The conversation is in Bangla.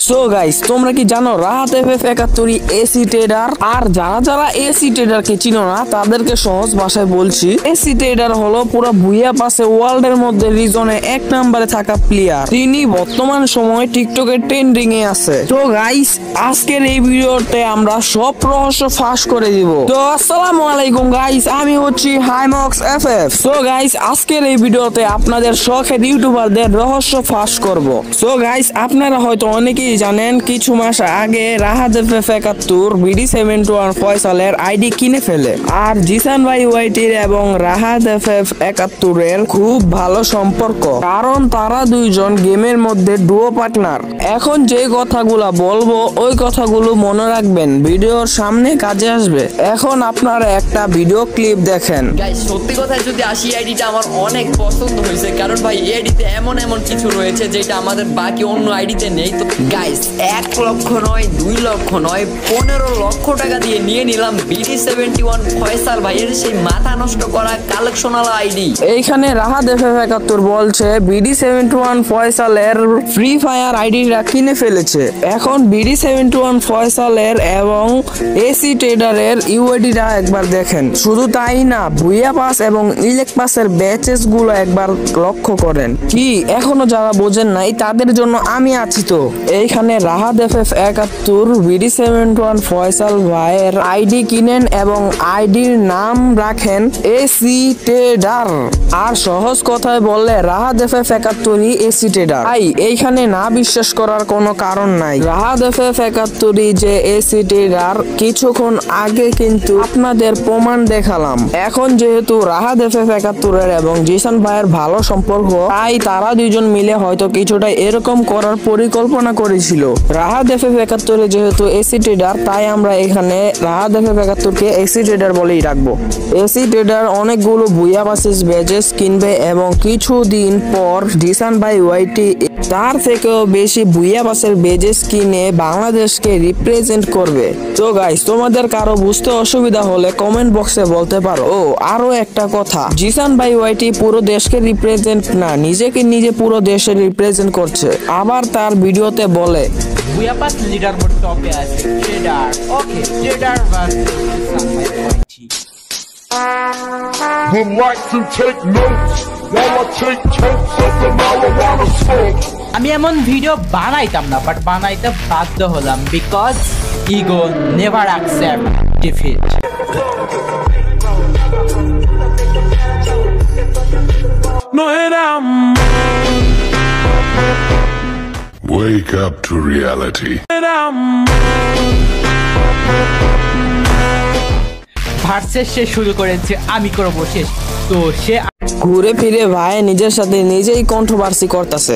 সো গাইস, তোমরা কি জানো রাহাত FF71 এসি ট্রেডার? আর যারা যারা এসি ট্রেডার কে চিনো না তাদেরকে সহজ ভাষায় বলছি, এসি ট্রেডার হলো পুরো ভুইয়া পাশে ওয়ার্ল্ড এর মধ্যে রিজনে 1 নম্বরে থাকা প্লেয়ার। তিনি বর্তমান সময় টিকটকে ট্রেন্ডিং এ আছে। তো গাইস, আজকের এই ভিডিওতে আমরা সব রহস্য ফাঁস করে দিব। তো আসসালামু আলাইকুম গাইস, আমি হচ্ছি হাইমক্স FF। সো গাইস, আজকের এই ভিডিওতে আপনাদের শখের ইউটিউবারদের রহস্য ফাঁস করব। সো গাইস, আপনারা হয়তো অনেকেই জানেন কিছু মাস আগে রাহাত FF71 BD71 ফয়সালের আইডি কিনে ফেলে। আর জিসান ভাই ওয়াইটির এবং রাহাত FF71 এর খুব ভালো সম্পর্ক, কারণ তারা দুইজন গেমের মধ্যে ডুও পার্টনার। এখন যে কথাগুলো বলবো ওই কথাগুলো মনে রাখবেন, ভিডিওর সামনে কাজে আসবে। এখন আপনারা একটা ভিডিও ক্লিপ দেখেন। গাইস, সত্যি কথা যদি আসি, আইডিটা আমার অনেক পছন্দ হয়েছে, কারণ ভাই এই আইডিতে এমন কিছু রয়েছে যেটা আমাদের বাকি অন্য আইডিতে নেই। তো গাইস, 1 লক্ষ নয়, 2 লক্ষ নয়, 15 লক্ষ টাকা দিয়ে নিয়ে নিলাম BD71 ফয়সাল ভাইয়ের সেই মাথা নষ্ট করা কালেকশনাল আইডি। এইখানে রাহাত FF71 বলছে BD71 ফয়সালের ফ্রি ফায়ার আইডিটা কিনে ফেলেছে। এখন BD71 ফয়সালের এবং এসি ট্রেডারের ইউআইডিটা একবার দেখেন। শুধু তাই না, ভুইয়া পাস এবং ইলেক পাসের ব্যাচেস গুলো একবার লক্ষ্য করেন। কি এখনো যারা বোঝেন নাই তাদের জন্য আমি আছি। তো এইখানে রাহাত FF71 BD71 ফয়সাল ভাইয়ের আইডি কিনেন এবং আইডির নাম রাখেন এসি ট্রেডার। আর সহজ কথায় বললে রাহাত FF71 এসি ট্রেডার। ভাই, এইখানে না বিশ্বাস করার কোনো কারণ নাই। রাহাত FF71 যে এসি ট্রেডার, কিছুক্ষণ আগে কিন্তু আপনাদের প্রমাণ দেখালাম। এখন যেহেতু রাহাত FF71 এর এবং জিসান ভাইয়ের ভালো সম্পর্ক, তাই তারা দুইজন মিলে হয়তো কিছুটা এরকম করার পরিকল্পনা করেছিল। রাহাত FF71 যেহেতু এসি ট্রেডার, তাই আমরা এখানে রাহাত FF71 কে এসি ট্রেডার বলেই রাখবো। এসি ট্রেডার অনেকগুলো ভুইয়া পাসেস ব্যাচেস কিনবে এবং কিছুদিন পর জিসান ভাই ওয়াইটি তার থেকেও বেশি ভুইয়া পাসের ব্যাচেস কিনে বাংলাদেশকে রিপ্রেজেন্ট করবে। তো গাইস, তোমাদের কারো বুঝতে অসুবিধা হলে কমেন্ট বক্সে বলতে পারো। ও আরো একটা কথা, জিসান ভাই ওয়াইটি পুরো দেশকে রিপ্রেজেন্ট না, নিজেকে নিজে পুরো দেশে রিপ্রেজেন্ট করছে। আবার তার ভিডিওতে বলে ভুইয়া পাস লিডার মোড টপে আছে ট্রেডার। ওকে, ট্রেডার ভার্সেস জিসান ভাই ওয়াইটি। Would like to take notes while I take totes of the marijuana smoke. আমি এমন ভিডিও বানাইতাম না, বাট বানাইতে বাধ্য হলাম, because ego never accept defeat. No era wake up to reality. Versus সে শুরু করেছে, আমি করবো শেষ। তো সে ঘুরে ফিরে ভাই নিজের সাথে নিজেই কন্ট্রোভার্সি করতেছে।